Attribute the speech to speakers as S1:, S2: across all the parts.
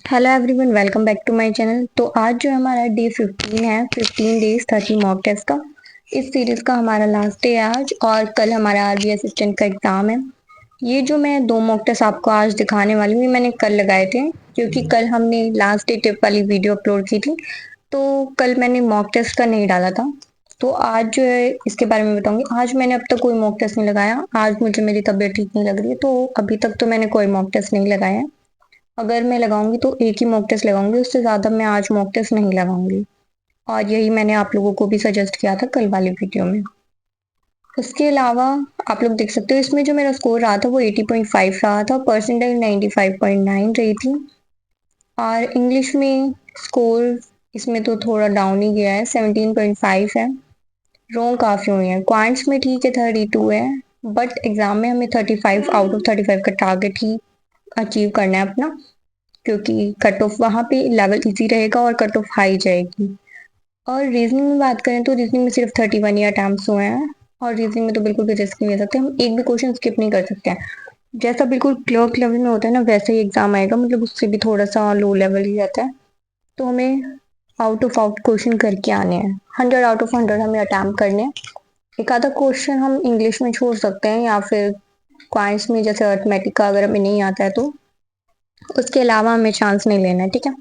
S1: Hello everyone, welcome back to my channel. तो आज जो हमारा डे 15 है, 15 डेज 30 मॉक टेस्ट का, इस सीरीज का हमारा लास्ट डे है आज। और कल हमारा आरबी असिस्टेंट का एग्जाम है। ये जो मैं दो मॉक टेस्ट आपको आज दिखाने वाली हूँ, ये मैंने कल लगाए थे क्योंकि कल हमने लास्ट डे टिप वाली वीडियो अपलोड की थी। तो कल मैंने मॉक टेस्ट का नहीं डाला था। तो आज जो है इसके बारे में बताऊंगी। आज मैंने अब तक कोई मॉक टेस्ट नहीं लगाया। आज मुझे मेरी तबीयत ठीक नहीं लग रही है, तो अभी तक तो मैंने कोई मॉक टेस्ट नहीं लगाया है। अगर मैं लगाऊंगी तो एक ही मॉक टेस्ट लगाऊंगी, उससे ज्यादा मैं आज मॉक टेस्ट नहीं लगाऊंगी। और यही मैंने आप लोगों को भी सजेस्ट किया था कल वाली वीडियो में। उसके अलावा आप लोग देख सकते हो, इसमें जो मेरा स्कोर रहा था वो 80.5 रहा था, परसेंटाइल 95.9 रही थी। और इंग्लिश में स्कोर इसमें तो थोड़ा डाउन ही गया है, 17.5 है। रोंग काफी हुई है। क्वांट्स में ठीक है, 32 है। बट एग्जाम में हमें 35 आउट ऑफ 35 का टारगेट ही अचीव करना है अपना, क्योंकि कट ऑफ वहाँ पे लेवल इजी रहेगा और कट ऑफ हाई जाएगी। और रीजनिंग में बात करें तो रीजनिंग में सिर्फ 31 या अटैम्प्ट्स हुए हैं। और रीजनिंग में तो बिल्कुल भी रिस्क नहीं ले सकते, हम एक भी क्वेश्चन स्किप नहीं कर सकते हैं। जैसा बिल्कुल क्लर्क लेवल में होता है ना, वैसा ही एग्जाम आएगा, मतलब उससे भी थोड़ा सा लो लेवल ही रहता है। तो हमें आउट ऑफ आउट क्वेश्चन करके आने हैं, 100 आउट ऑफ 100 हमें अटैम्प्ट करने हैं। एक आधा क्वेश्चन हम इंग्लिश में छोड़ सकते हैं, या फिर क्वाइंस में जैसे अर्थमेटिक का अगर हमें नहीं आता है तो उसके अलावा हमें चांस नहीं लेना है, ठीक है।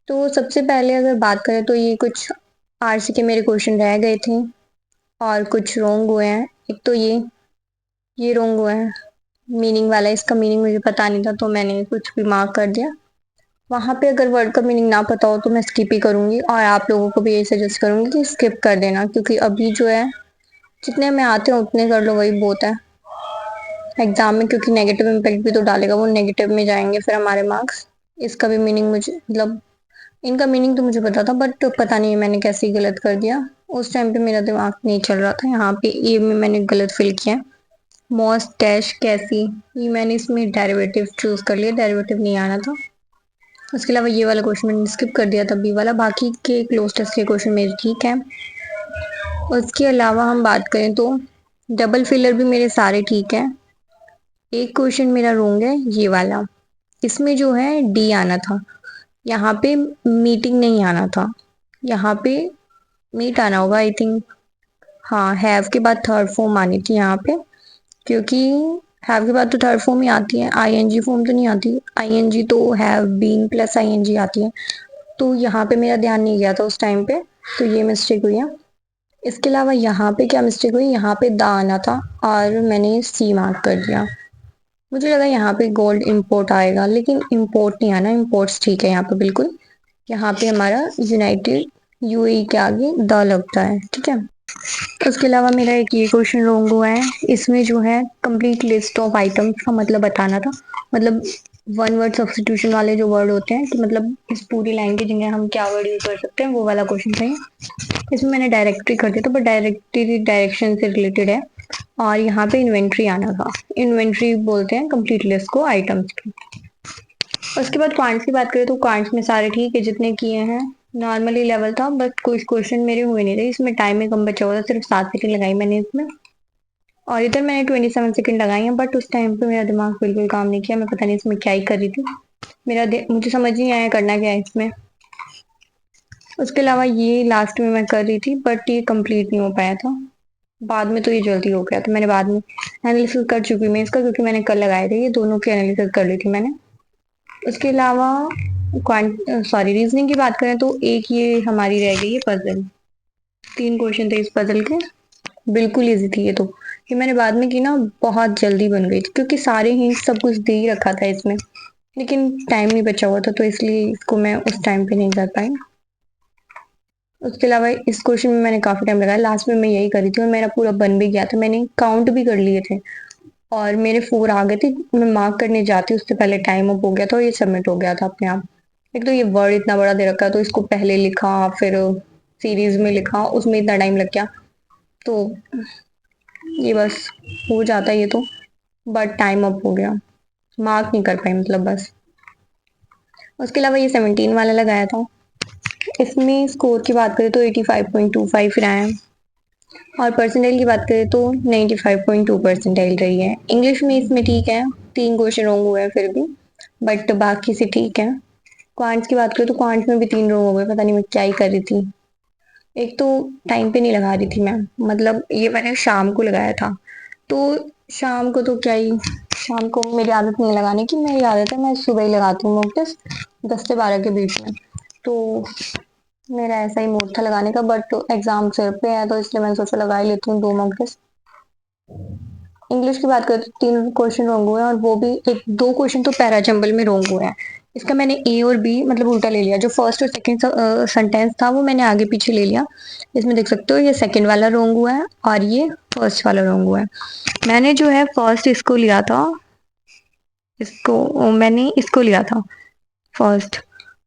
S1: तो सबसे पहले अगर बात करें तो ये कुछ आरसी के मेरे क्वेश्चन रह गए थे और कुछ रोंग हुए हैं। एक तो ये रोंग हुआ है, मीनिंग वाला। इसका मीनिंग मुझे पता नहीं था तो मैंने कुछ भी मार्क कर दिया। वहां पे अगर वर्ड का मीनिंग ना पता हो तो मैं स्किप ही करूंगी, और आप लोगों को भी यही सजेस्ट करूंगी कि स्किप कर देना, क्योंकि अभी जो है जितने में आते हैं उतने कर लो, वही बहुत है एग्जाम में। क्योंकि नेगेटिव इम्पैक्ट भी तो डालेगा, वो नेगेटिव में जाएंगे फिर हमारे मार्क्स। इसका भी मीनिंग मुझे मतलब इनका मीनिंग तो मुझे पता था, बट पता नहीं मैंने कैसे गलत कर दिया। उस टाइम पे मेरा दिमाग नहीं चल रहा था। यहाँ पे ये में मैंने गलत फिल किया है। मॉस डैश कैसी, ये मैंने इसमें डेरिवेटिव चूज कर लिया, डेरिवेटिव नहीं आना था। उसके अलावा ये वाला क्वेश्चन मैंने स्किप कर दिया था, बी वाला। बाकी के क्लोज टेस्ट के क्वेश्चन मेरे ठीक है। उसके अलावा हम बात करें तो डबल फिलर भी मेरे सारे ठीक है। एक क्वेश्चन मेरा रोंग है, ये वाला। इसमें जो है डी आना था, यहाँ पे मीटिंग नहीं आना था। यहाँ पे मीट आना होगा आई थिंक। हाँ, हैव के बाद थर्ड फॉर्म आनी थी यहाँ पे, क्योंकि हैव के बाद तो थर्ड फॉर्म ही आती है, आईएनजी फॉर्म तो नहीं आती। आईएनजी तो हैव बीन प्लस आईएनजी आती है। तो यहाँ पे मेरा ध्यान नहीं गया था उस टाइम पे, तो ये मिस्टेक हुई है। इसके अलावा यहाँ पे क्या मिस्टेक हुई, यहाँ पे द आना था और मैंने सी मार्क कर दिया। मुझे लगा यहाँ पे गोल्ड इंपोर्ट आएगा, लेकिन इंपोर्ट नहीं आना। इंपोर्ट्स ठीक है यहाँ पे बिल्कुल। यहाँ पे हमारा यूनाइटेड यूएई के आगे द लगता है, ठीक है। उसके अलावा मेरा एक ये क्वेश्चन रॉन्ग हुआ है। इसमें जो है कंप्लीट लिस्ट ऑफ आइटम्स का मतलब बताना था। मतलब वन वर्ड सब्स्टिट्यूशन वाले जो वर्ड होते हैं कि मतलब इस पूरी लाइन की जगह हम क्या वर्ड यूज कर सकते हैं, वो वाला क्वेश्चन चाहिए। इसमें मैंने डायरेक्टरी कर दिया था, बट डायरेक्टरी डायरेक्शन से रिलेटेड है। और यहाँ पे इन्वेंट्री आना था। इन्वेंट्री बोलते हैं कंप्लीट लिस्ट को आइटम्स की। उसके बाद क्वांट्स की बात करें तो क्वांट्स में सारे ठीक है जितने किए हैं। नॉर्मली लेवल था, बट कुछ क्वेश्चन मेरे हुए नहीं थे। इसमें टाइम में कम बचा हुआ था, सिर्फ 7 सेकंड लगाई मैंने इसमें। और इधर मैंने 27 सेकंड लगाई हैं, बट उस टाइम पे मेरा दिमाग बिल्कुल काम नहीं किया। मैं पता नहीं इसमें क्या ही कर रही थी। मुझे समझ नहीं आया करना क्या है इसमें। उसके अलावा ये लास्ट में मैं कर रही थी, बट ये कंप्लीट नहीं हो पाया था। बाद में तो ये जल्दी हो गया था, मैंने बाद में एनालिसिस कर चुकी मैं इसका, क्योंकि मैंने कल लगाए थे। ये दोनों की एनालिसिस कर ली थी मैंने। उसके अलावा सॉरी, रीजनिंग की बात करें तो एक ये हमारी रह गई है पजल। 3 क्वेश्चन थे इस पजल के, बिल्कुल इजी थी ये तो। ये मैंने बाद में की ना, बहुत जल्दी बन गई थी, क्योंकि सारे हिंट सब कुछ दे ही रखा था इसमें। लेकिन टाइम नहीं बचा हुआ था, तो इसलिए इसको मैं उस टाइम पे नहीं कर पाई। उसके अलावा इस क्वेश्चन में मैंने काफी टाइम लगाया, लास्ट में मैं यही करी थी और मेरा पूरा बन भी गया था। मैंने काउंट भी कर लिए थे और मेरे 4 आ गए थे। मैं मार्क करने जाती उससे पहले टाइम अप हो गया था और ये सबमिट हो गया था अपने आप। एक तो ये वर्ड इतना बड़ा दे रखा है, तो इसको पहले लिखा, फिर सीरीज में लिखा, उसमें इतना टाइम लग गया। तो ये बस हो जाता है ये तो, बट टाइम अप हो गया, मार्क नहीं कर पाई मतलब बस। उसके अलावा ये 17 वाला लगाया था। इसमें स्कोर की बात करें तो 85.25 रहा है। और परसेंटाइल की बात करें तो 95.2 परसेंटाइल रही है। इंग्लिश में इसमें ठीक है, 3 क्वेश्चन रॉन्ग हुए हैं फिर भी, बट बाकी से ठीक है। क्वांट्स की बात करें तो क्वांट्स में भी 3 रोंग हो गए, पता नहीं मैं क्या ही कर रही थी। एक तो टाइम पे नहीं लगा रही थी मैं, मतलब ये मैंने शाम को लगाया था, तो शाम को तो क्या ही, शाम को मेरी आदत नहीं लगाने की, मेरी आदत है मैं सुबह ही लगाती हूँ मॉक टेस्ट 10 से 12 के बीच में। तो मेरा ऐसा ही मूड था लगाने का, बट एग्जाम सिर पे है तो इसलिए मैंने सोचा लगा ही लेती हूँ 2 मॉक टेस्ट। इंग्लिश की बात करें तो 3 क्वेश्चन रॉन्ग हुए हैं, और वो भी एक 2 क्वेश्चन तो पैराजंबल में रॉन्ग हुए हैं। इसका मैंने ए और बी मतलब उल्टा ले लिया, जो फर्स्ट और सेकंड सेंटेंस था वो मैंने आगे पीछे ले लिया। इसमें देख सकते हो ये सेकंड वाला रॉन्ग हुआ है और ये फर्स्ट वाला रॉन्ग हुआ है। मैंने जो है फर्स्ट इसको लिया था, मैंने इसको लिया था फर्स्ट।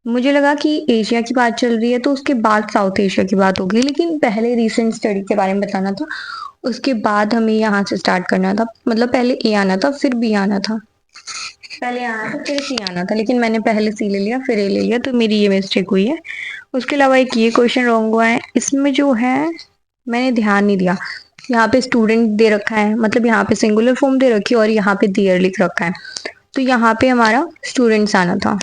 S1: मुझे लगा कि एशिया की बात चल रही है तो उसके बाद साउथ एशिया की बात होगी, लेकिन पहले रिसेंट स्टडी के बारे में बताना था, उसके बाद हमें यहाँ से स्टार्ट करना था, मतलब पहले ए आना था फिर बी आना था, पहले आना था फिर सी आना था, लेकिन मैंने पहले सी ले लिया फिर ए ले लिया, तो मेरी ये मिस्टेक हुई है। उसके अलावा एक ये क्वेश्चन रॉन्ग हुआ है, इसमें जो है मैंने ध्यान नहीं दिया, यहाँ पे स्टूडेंट दे रखा है, मतलब यहाँ पे सिंगुलर फॉर्म दे रखी है और यहाँ पे दियर लिख रखा है, तो यहाँ पे हमारा स्टूडेंट्स आना था,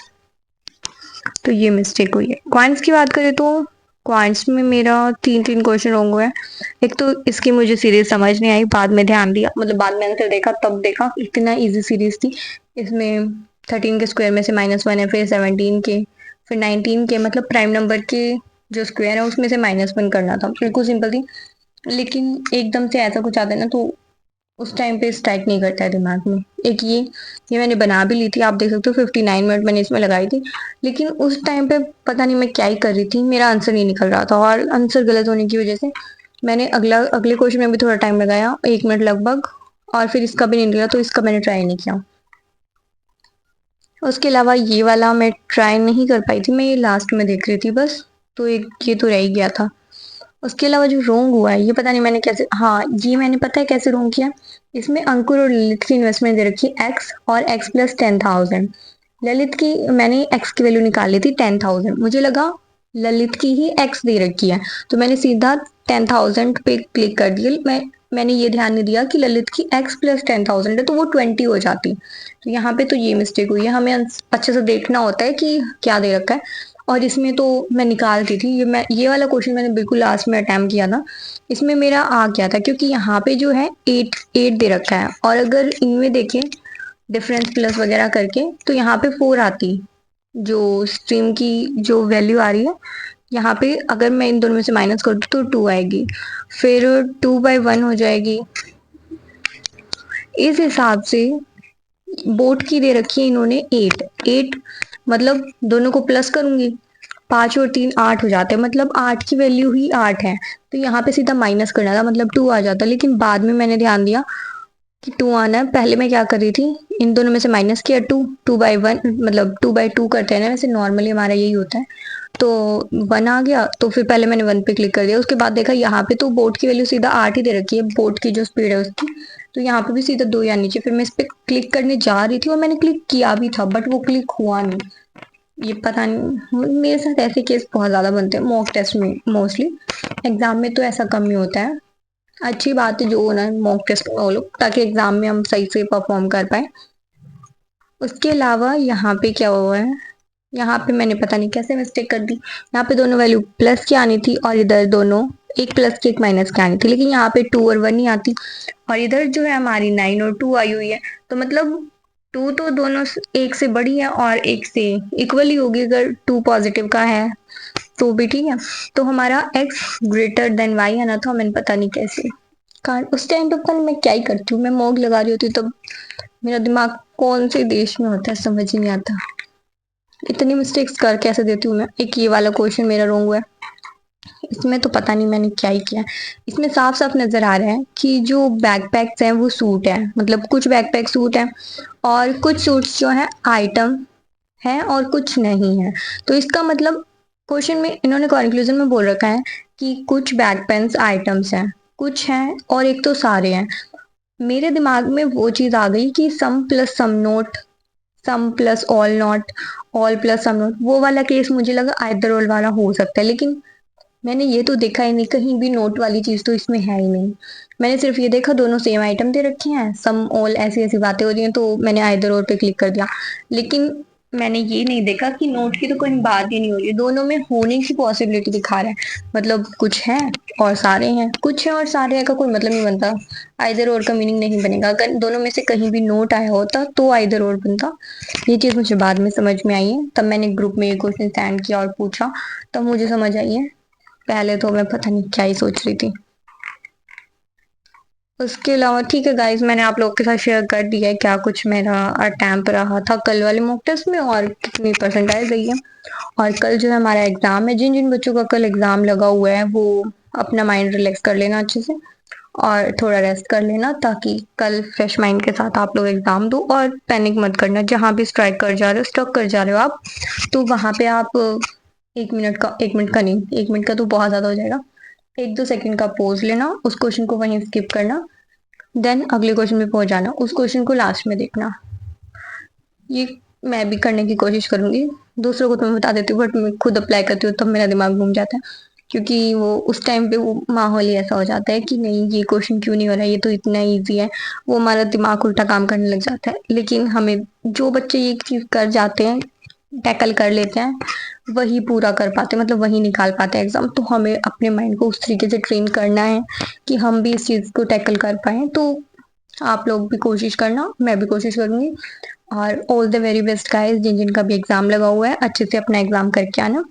S1: तो ये मिस्टेक हुई है। क्वांट्स की बात करें तो क्वांट्स में मेरा 3 क्वेश्चन रॉन्ग हुआ है। एक तो इसकी मुझे सीरीज समझ नहीं आई, बाद में ध्यान दिया, मतलब बाद में आंसर देखा तब देखा इतना इजी सीरीज थी। इसमें 13 के स्क्वायर में से -1 है, फिर 17 के, फिर 19 के, मतलब प्राइम नंबर के जो स्क्वायर है उसमें से -1 करना था, बिल्कुल सिंपल थी। लेकिन एकदम से ऐसा कुछ आता है ना तो उस टाइम पे स्ट्राइक नहीं करता है दिमाग में। एक ये मैंने बना भी ली थी, आप देख सकते हो 59 मिनट मैंने इसमें लगाई थी, लेकिन उस टाइम पे पता नहीं मैं क्या ही कर रही थी, मेरा आंसर नहीं निकल रहा था, और आंसर गलत होने की वजह से मैंने अगले क्वेश्चन में भी थोड़ा टाइम लगाया, 1 मिनट लगभग, और फिर इसका भी नहीं निकला तो इसका मैंने ट्राई नहीं किया। उसके अलावा ये वाला मैं ट्राई नहीं कर पाई थी, मैं ये लास्ट में देख रही थी बस, तो एक ये तो रह ही गया था। उसके अलावा जो रोंग हुआ है ये पता नहीं मैंने कैसे, हाँ ये मैंने पता है कैसे रोंग किया। इसमें अंकुर और ललित की इन्वेस्टमेंट दे रखी है एक्स और एक्स प्लस 10,000। ललित की मैंने एक्स की वैल्यू निकाल ली थी 10,000, मुझे लगा ललित की ही एक्स दे रखी है, तो मैंने सीधा 10,000 पे क्लिक कर दिया। मैंने ये ध्यान नहीं दिया कि ललित की एक्स प्लस 10,000 है तो वो 20 हो जाती, तो यहाँ पे तो ये मिस्टेक हुई है, हमें अच्छे से देखना होता है कि क्या दे रखा है। और इसमें तो मैं निकालती थी, ये वाला क्वेश्चन मैंने बिल्कुल लास्ट में अटेम्प्ट किया था, इसमें मेरा आ गया था क्योंकि यहाँ पे जो है 8 दे रखा है, और अगर इनमें देखें डिफरेंस प्लस वगैरह करके तो यहाँ पे 4 आती, जो स्ट्रीम की जो वैल्यू आ रही है यहाँ पे, अगर मैं इन दोनों में से माइनस कर दूँ तो 2 आएगी, फिर 2/1 हो जाएगी। इस हिसाब से बोट की दे रखी है इन्होंने 8 मतलब दोनों को प्लस करूंगी, 5 और 3 8 हो जाते हैं, मतलब 8 की वैल्यू ही 8 है, तो यहाँ पे सीधा माइनस करना था, मतलब 2 आ जाता, लेकिन बाद में मैंने ध्यान दिया कि 2 आना है। पहले मैं क्या कर रही थी, इन दोनों में से माइनस किया 2/1, मतलब 2/2 करते हैं ना, वैसे नॉर्मली हमारा यही होता है, तो 1 आ गया, तो फिर पहले मैंने 1 पे क्लिक कर दिया, उसके बाद देखा यहाँ पे तो बोट की वैल्यू सीधा 8 ही दे रखी है, बोट की जो स्पीड है उसकी, तो यहाँ पे भी सीधा 2 या नीचे, फिर मैं इस पे क्लिक करने जा रही थी और मैंने क्लिक किया भी था बट वो क्लिक हुआ नहीं। ये पता नहीं, मेरे साथ ऐसे केस बहुत ज्यादा बनते हैं मॉक टेस्ट में, मोस्टली एग्जाम में तो ऐसा कम ही होता है। अच्छी बात है जो ना मॉक टेस्ट में वो लोग, ताकि एग्जाम में हम सही से परफॉर्म कर पाए। उसके अलावा यहाँ पे क्या हुआ है, यहाँ पे मैंने पता नहीं कैसे मिस्टेक कर दी, यहाँ पे दोनों वैल्यू प्लस की आनी थी और इधर दोनों एक प्लस की एक माइनस की आनी थी, लेकिन यहाँ पे 2 और 1 ही आती, और इधर जो है हमारी 9 और 2 आई हुई है, तो मतलब 2 तो दोनों एक से बड़ी है और एक से इक्वल ही होगी, अगर 2 पॉजिटिव का है तो भी ठीक है, तो हमारा x ग्रेटर देन y है ना, तो मैंने पता नहीं कैसे, कारण उस टाइम पे पता नहीं मैं क्या ही करती हूँ, मैं मॉक लगा रही होती तब मेरा दिमाग कौन से देश में होता है समझ ही नहीं आता, इतनी मिस्टेक्स कर कैसे देती हूँ मैं। एक ये वाला क्वेश्चन मेरा रॉन्ग हुआ है, इसमें तो पता नहीं मैंने क्या ही किया, इसमें साफ साफ नजर आ रहा है कि जो बैकपैक्स हैं वो सूट है, मतलब कुछ बैकपैक सूट है और कुछ सूट्स जो है आइटम है और कुछ नहीं है, तो इसका मतलब क्वेश्चन में इन्होंने कंक्लूजन में बोल रखा है कि कुछ बैक पेन्स आइटम्स हैं, कुछ हैं और एक तो सारे हैं। मेरे दिमाग में वो चीज आ गई कि some plus some not, some plus all not, all plus some not, वो वाला केस मुझे लगा आइदर ऑल वाला हो सकता है, लेकिन मैंने ये तो देखा ही नहीं, कहीं भी नोट वाली चीज तो इसमें है ही नहीं। मैंने सिर्फ ये देखा दोनों सेम आइटम दे रखे हैं, सम ऑल ऐसी ऐसी बातें हो रही हैं, तो मैंने आइदर और पे क्लिक कर दिया, लेकिन मैंने ये नहीं देखा कि नोट की तो कोई बात ही नहीं हो रही, दोनों में होने की पॉसिबिलिटी दिखा रहा है। मतलब कुछ है और सारे हैं, कुछ है और सारे हैं का कोई मतलब नहीं बनता। आइदर और का मीनिंग नहीं बनेगा। अगर दोनों में से कहीं भी नोट आया होता तो आइदर और बनता। ये चीज मुझे बाद में समझ में आई है, तब मैंने ग्रुप में ये क्वेश्चन सेंड किया और पूछा, तब मुझे समझ आई है। पहले तो मैं पता नहीं क्या ही सोच रही थी। उसके अलावा ठीक है गाइस, मैंने आप लोगों के साथ शेयर कर दिया है क्या कुछ मेरा अटेम्प्ट रहा था कल वाले मॉक टेस्ट में और कितनी परसेंटाइज रही है। और कल जो है हमारा एग्जाम है, जिन जिन बच्चों का कल एग्जाम लगा हुआ है वो अपना माइंड रिलैक्स कर लेना अच्छे से और थोड़ा रेस्ट कर लेना, ताकि कल फ्रेश माइंड के साथ आप लोग एग्जाम दो। और पैनिक मत करना, जहां भी स्ट्राइक कर जा रहे हो, स्टक कर जा रहे हो आप, तो वहां पे आप 1 मिनट का नहीं, 1 मिनट का तो बहुत ज्यादा हो जाएगा, 1-2 सेकंड का पोज लेना, उस क्वेश्चन को वहीं स्किप करना, देन अगले क्वेश्चन पे पहुंच जाना, उस क्वेश्चन को लास्ट में देखना। ये मैं भी करने की कोशिश करूंगी। दूसरों को तो मैं बता देती हूँ, बट मैं खुद अप्लाई करती हूँ तब मेरा दिमाग घूम जाता है, क्योंकि वो उस टाइम पे वो माहौल ही ऐसा हो जाता है कि नहीं ये क्वेश्चन क्यों नहीं हो रहा है, ये तो इतना इजी है। वो हमारा दिमाग उल्टा काम करने लग जाता है। लेकिन हमें, जो बच्चे ये चीज कर जाते हैं, टैकल कर लेते हैं, वही पूरा कर पाते हैं, मतलब वही निकाल पाते हैं एग्जाम। तो हमें अपने माइंड को उस तरीके से ट्रेन करना है कि हम भी इस चीज को टैकल कर पाए। तो आप लोग भी कोशिश करना, मैं भी कोशिश करूंगी। और all the very best guys, जिन जिनका भी एग्जाम लगा हुआ है अच्छे से अपना एग्जाम करके आना।